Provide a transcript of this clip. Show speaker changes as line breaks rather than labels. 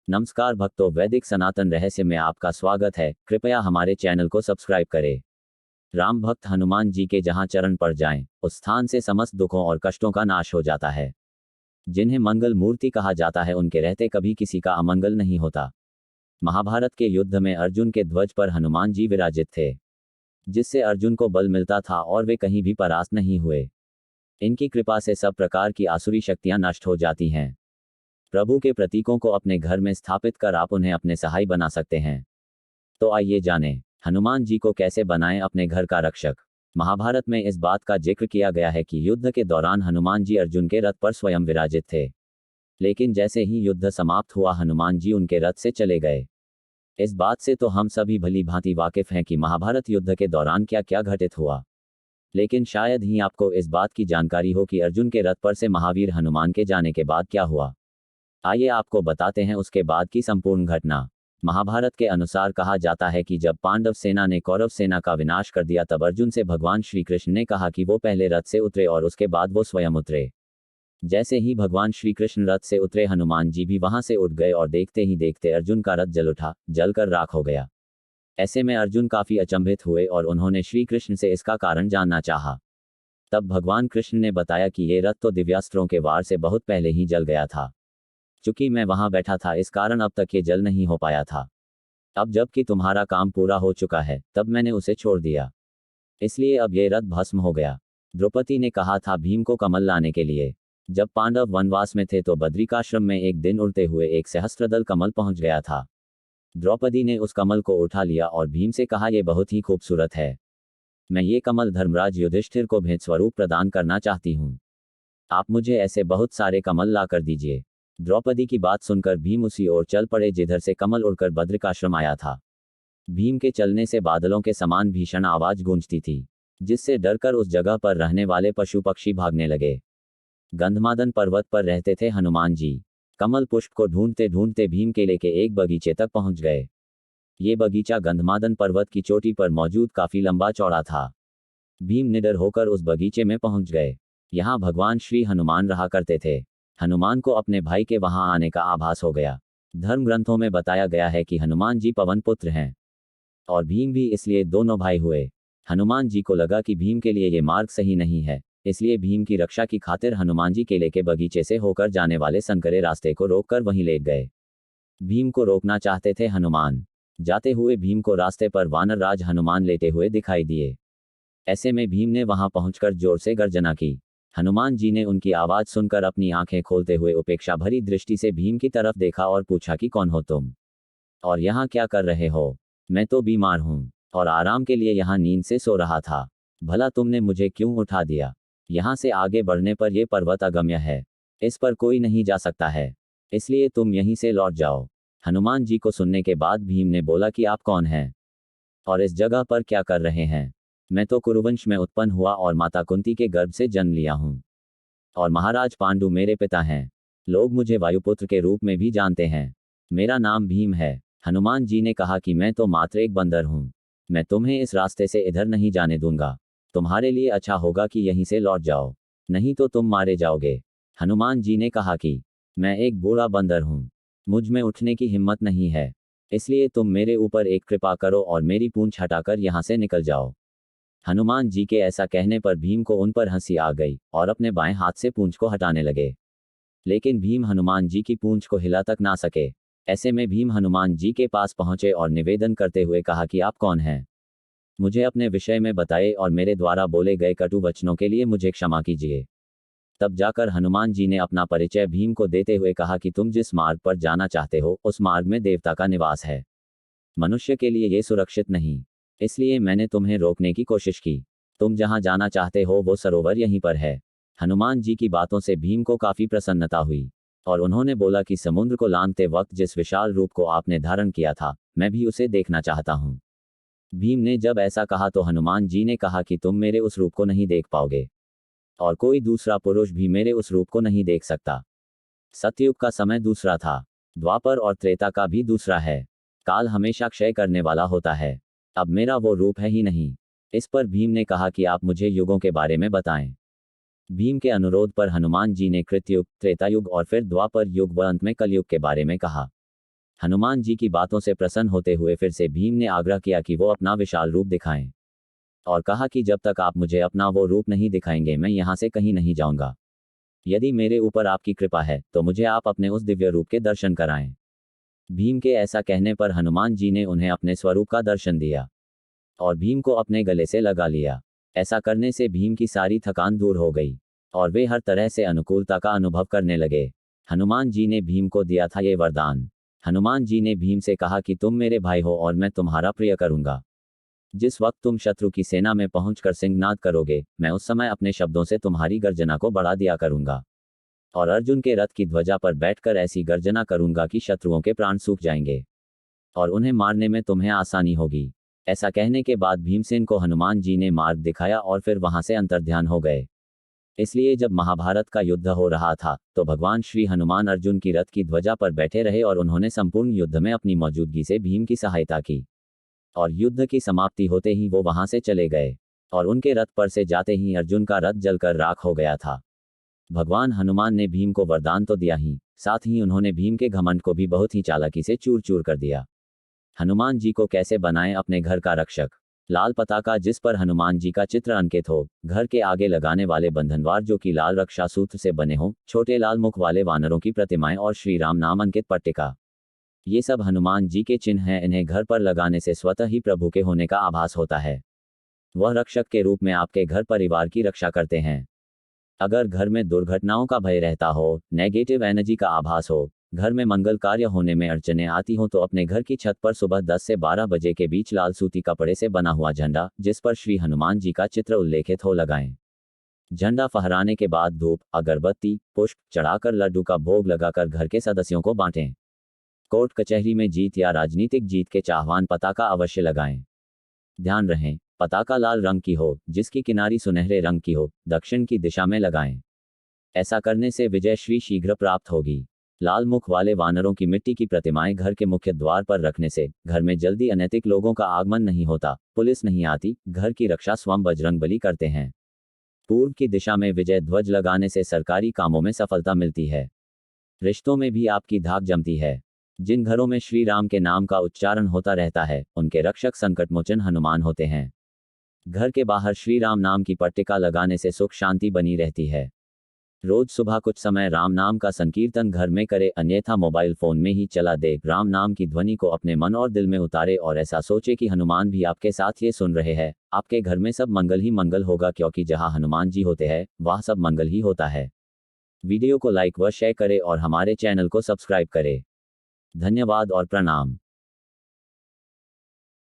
नमस्कार भक्तों, वैदिक सनातन रहस्य में आपका स्वागत है। कृपया हमारे चैनल को सब्सक्राइब करें। राम भक्त हनुमान जी के जहां चरण पड़ जाएं, उस स्थान से समस्त दुखों और कष्टों का नाश हो जाता है। जिन्हें मंगल मूर्ति कहा जाता है, उनके रहते कभी किसी का अमंगल नहीं होता। महाभारत के युद्ध में अर्जुन के ध्वज पर हनुमान जी विराजित थे, जिससे अर्जुन को बल मिलता था और वे कहीं भी परास्त नहीं हुए। इनकी कृपा से सब प्रकार की आसुरी शक्तियां नष्ट हो जाती हैं। प्रभु के प्रतीकों को अपने घर में स्थापित कर आप उन्हें अपने सहाय बना सकते हैं। तो आइए जानें, हनुमान जी को कैसे बनाएं अपने घर का रक्षक। महाभारत में इस बात का जिक्र किया गया है कि युद्ध के दौरान हनुमान जी अर्जुन के रथ पर स्वयं विराजित थे। लेकिन जैसे ही युद्ध समाप्त हुआ, हनुमान जी उनके रथ से चले गए। इस बात से तो हम सभी भली भांति वाकिफ हैं कि महाभारत युद्ध के दौरान क्या क्या घटित हुआ। लेकिन शायद ही आपको इस बात की जानकारी हो कि अर्जुन के रथ पर से महावीर हनुमान के जाने के बाद क्या हुआ। आइए आपको बताते हैं उसके बाद की संपूर्ण घटना। महाभारत के अनुसार कहा जाता है कि जब पांडव सेना ने कौरव सेना का विनाश कर दिया, तब अर्जुन से भगवान श्री कृष्ण ने कहा कि वो पहले रथ से उतरे और उसके बाद वो स्वयं उतरे। जैसे ही भगवान श्री कृष्ण रथ से उतरे, हनुमान जी भी वहां से उठ गए और देखते ही देखते अर्जुन का रथ जल उठा, जलकर राख हो गया। ऐसे में अर्जुन काफी अचंभित हुए और उन्होंने श्री कृष्ण से इसका कारण जानना चाहा। तब भगवान कृष्ण ने बताया कि ये रथ तो दिव्यास्त्रों के वार से बहुत पहले ही जल गया था। चूंकि मैं वहां बैठा था, इस कारण अब तक ये जल नहीं हो पाया था। अब जबकि तुम्हारा काम पूरा हो चुका है, तब मैंने उसे छोड़ दिया, इसलिए अब ये रथ भस्म हो गया। द्रौपदी ने कहा था भीम को कमल लाने के लिए। जब पांडव वनवास में थे तो बद्रिकाश्रम में एक दिन उड़ते हुए एक सहस्त्रदल कमल पहुंच गया था। द्रौपदी ने उस कमल को उठा लिया और भीम से कहा, यह बहुत ही खूबसूरत है। मैं ये कमल धर्मराज युधिष्ठिर को भेंट स्वरूप प्रदान करना चाहती हूँ। आप मुझे ऐसे बहुत सारे कमल ला कर दीजिए। द्रौपदी की बात सुनकर भीम उसी ओर चल पड़े जिधर से कमल उड़कर बद्रिकाश्रम आया था। भीम के चलने से बादलों के समान भीषण आवाज गूंजती थी, जिससे डरकर उस जगह पर रहने वाले पशु पक्षी भागने लगे। गंधमादन पर्वत पर रहते थे हनुमान जी। कमल पुष्प को ढूंढते ढूंढते भीम केले के एक बगीचे तक पहुंच गए। ये बगीचा गंधमादन पर्वत की चोटी पर मौजूद काफी लंबा चौड़ा था। भीम निडर होकर उस बगीचे में पहुंच गए। यहाँ भगवान श्री हनुमान रहा करते थे। हनुमान को अपने भाई के वहां आने का आभास हो गया। धर्म ग्रंथों में बताया गया है कि हनुमान जी पवन पुत्र हैं और भीम भी, इसलिए दोनों भाई हुए। हनुमान जी को लगा कि भीम के लिए ये मार्ग सही नहीं है, इसलिए भीम की रक्षा की खातिर हनुमान जी केले के बगीचे से होकर जाने वाले संकरे रास्ते को रोककर वहीं ले गए। भीम को रोकना चाहते थे हनुमान। जाते हुए भीम को रास्ते पर वानर राज हनुमान लेटे हुए दिखाई दिए। ऐसे में भीम ने वहां पहुंचकर जोर से गर्जना की। हनुमान जी ने उनकी आवाज सुनकर अपनी आंखें खोलते हुए उपेक्षा भरी दृष्टि से भीम की तरफ देखा और पूछा कि कौन हो तुम और यहाँ क्या कर रहे हो। मैं तो बीमार हूँ और आराम के लिए यहाँ नींद से सो रहा था। भला तुमने मुझे क्यों उठा दिया। यहाँ से आगे बढ़ने पर यह पर्वत अगम्य है, इस पर कोई नहीं जा सकता है, इसलिए तुम यहीं से लौट जाओ। हनुमान जी को सुनने के बाद भीम ने बोला कि आप कौन हैं और इस जगह पर क्या कर रहे हैं। मैं तो कुरुवंश में उत्पन्न हुआ और माता कुंती के गर्भ से जन्म लिया हूँ और महाराज पांडु मेरे पिता हैं। लोग मुझे वायुपुत्र के रूप में भी जानते हैं। मेरा नाम भीम है। हनुमान जी ने कहा कि मैं तो मात्र एक बंदर हूँ। मैं तुम्हें इस रास्ते से इधर नहीं जाने दूंगा। तुम्हारे लिए अच्छा होगा कि यहीं से लौट जाओ, नहीं तो तुम मारे जाओगे। हनुमान जी ने कहा कि मैं एक बूढ़ा बंदर हूँ, मुझ में उठने की हिम्मत नहीं है, इसलिए तुम मेरे ऊपर एक कृपा करो और मेरी पूंछ हटाकर यहाँ से निकल जाओ। हनुमान जी के ऐसा कहने पर भीम को उन पर हंसी आ गई और अपने बाएं हाथ से पूंछ को हटाने लगे। लेकिन भीम हनुमान जी की पूंछ को हिला तक ना सके। ऐसे में भीम हनुमान जी के पास पहुंचे और निवेदन करते हुए कहा कि आप कौन हैं, मुझे अपने विषय में बताए और मेरे द्वारा बोले गए कटु वचनों के लिए मुझे क्षमा कीजिए। तब जाकर हनुमान जी ने अपना परिचय भीम को देते हुए कहा कि तुम जिस मार्ग पर जाना चाहते हो, उस मार्ग में देवता का निवास है। मनुष्य के लिए ये सुरक्षित नहीं, इसलिए मैंने तुम्हें रोकने की कोशिश की। तुम जहां जाना चाहते हो वो सरोवर यहीं पर है। हनुमान जी की बातों से भीम को काफी प्रसन्नता हुई और उन्होंने बोला कि समुद्र को लांघते वक्त जिस विशाल रूप को आपने धारण किया था, मैं भी उसे देखना चाहता हूँ। भीम ने जब ऐसा कहा तो हनुमान जी ने कहा कि तुम मेरे उस रूप को नहीं देख पाओगे और कोई दूसरा पुरुष भी मेरे उस रूप को नहीं देख सकता। सतयुग का समय दूसरा था, द्वापर और त्रेता का भी दूसरा है। काल हमेशा क्षय करने वाला होता है। अब मेरा वो रूप है ही नहीं। इस पर भीम ने कहा कि आप मुझे युगों के बारे में बताएं। भीम के अनुरोध पर हनुमान जी ने कृतयुग, त्रेतायुग और फिर द्वापर युग व अंत में कलयुग के बारे में कहा। हनुमान जी की बातों से प्रसन्न होते हुए फिर से भीम ने आग्रह किया कि वो अपना विशाल रूप दिखाएं और कहा कि जब तक आप मुझे अपना वो रूप नहीं दिखाएंगे मैं यहाँ से कहीं नहीं जाऊंगा। यदि मेरे ऊपर आपकी कृपा है तो मुझे आप अपने उस दिव्य रूप के दर्शन कराएं। भीम के ऐसा कहने पर हनुमान जी ने उन्हें अपने स्वरूप का दर्शन दिया और भीम को अपने गले से लगा लिया। ऐसा करने से भीम की सारी थकान दूर हो गई और वे हर तरह से अनुकूलता का अनुभव करने लगे। हनुमान जी ने भीम को दिया था ये वरदान। हनुमान जी ने भीम से कहा कि तुम मेरे भाई हो और मैं तुम्हारा प्रिय करूंगा। जिस वक्त तुम शत्रु की सेना में पहुंचकर सिंहनाद करोगे मैं उस समय अपने शब्दों से तुम्हारी गर्जना को बढ़ा दिया करूंगा और अर्जुन के रथ की ध्वजा पर बैठकर ऐसी गर्जना करूंगा कि शत्रुओं के प्राण सूख जाएंगे और उन्हें मारने में तुम्हें आसानी होगी। ऐसा कहने के बाद भीमसेन को हनुमान जी ने मार्ग दिखाया और फिर वहां से अंतर्ध्यान हो गए। इसलिए जब महाभारत का युद्ध हो रहा था तो भगवान श्री हनुमान अर्जुन की रथ की ध्वजा पर बैठे रहे और उन्होंने संपूर्ण युद्ध में अपनी मौजूदगी से भीम की सहायता की और युद्ध की समाप्ति होते ही वो वहां से चले गए और उनके रथ पर से जाते ही अर्जुन का रथ जलकर राख हो गया था। भगवान हनुमान ने भीम को वरदान तो दिया ही साथ ही उन्होंने भीम के घमंड को भी बहुत ही चालाकी से चूर चूर कर दिया। हनुमान जी को कैसे बनाएं अपने घर का रक्षक। लाल पताका जिस पर हनुमान जी का चित्र अंकित हो, घर के आगे लगाने वाले बंधनवार जो कि लाल रक्षा सूत्र से बने हों, छोटे लाल मुख वाले वानरों की प्रतिमाएं और श्री राम नाम अंकित पट्टिका, ये सब हनुमान जी के चिन्ह हैं। इन्हें घर पर लगाने से स्वतः ही प्रभु के होने का आभास होता है। वह रक्षक के रूप में आपके घर परिवार की रक्षा करते हैं। अगर घर में दुर्घटनाओं का भय रहता हो, नेगेटिव एनर्जी का आभास हो, घर में मंगल कार्य होने में अड़चनें आती हो तो अपने घर की छत पर सुबह 10 से 12 बजे के बीच लाल सूती कपड़े से बना हुआ झंडा जिस पर श्री हनुमान जी का चित्र उल्लेखित हो लगाएं। झंडा फहराने के बाद धूप, अगरबत्ती, पुष्प चढ़ाकर लड्डू का भोग लगाकर घर के सदस्यों को बांटें। कोर्ट कचहरी में जीत या राजनीतिक जीत के चाहवान पताका अवश्य लगाएं। ध्यान रहे पताका लाल रंग की हो जिसकी किनारी सुनहरे रंग की हो, दक्षिण की दिशा में लगाएं। ऐसा करने से विजय श्री शीघ्र प्राप्त होगी। लाल मुख वाले वानरों की मिट्टी की प्रतिमाएं घर के मुख्य द्वार पर रखने से घर में जल्दी अनैतिक लोगों का आगमन नहीं होता, पुलिस नहीं आती, घर की रक्षा स्वयं बजरंगबली करते हैं। पूर्व की दिशा में विजय ध्वज लगाने से सरकारी कामों में सफलता मिलती है। रिश्तों में भी आपकी धाक जमती है। जिन घरों में श्री राम के नाम का उच्चारण होता रहता है उनके रक्षक संकटमोचन हनुमान होते हैं। घर के बाहर श्री राम नाम की पट्टिका लगाने से सुख शांति बनी रहती है। रोज सुबह कुछ समय राम नाम का संकीर्तन घर में करे, अन्यथा मोबाइल फोन में ही चला दे। राम नाम की ध्वनि को अपने मन और दिल में उतारे और ऐसा सोचे कि हनुमान भी आपके साथ ये सुन रहे हैं। आपके घर में सब मंगल ही मंगल होगा, क्योंकि जहां हनुमान जी होते हैं वहां सब मंगल ही होता है। वीडियो को लाइक व शेयर करें और हमारे चैनल को सब्सक्राइब करें। धन्यवाद और प्रणाम।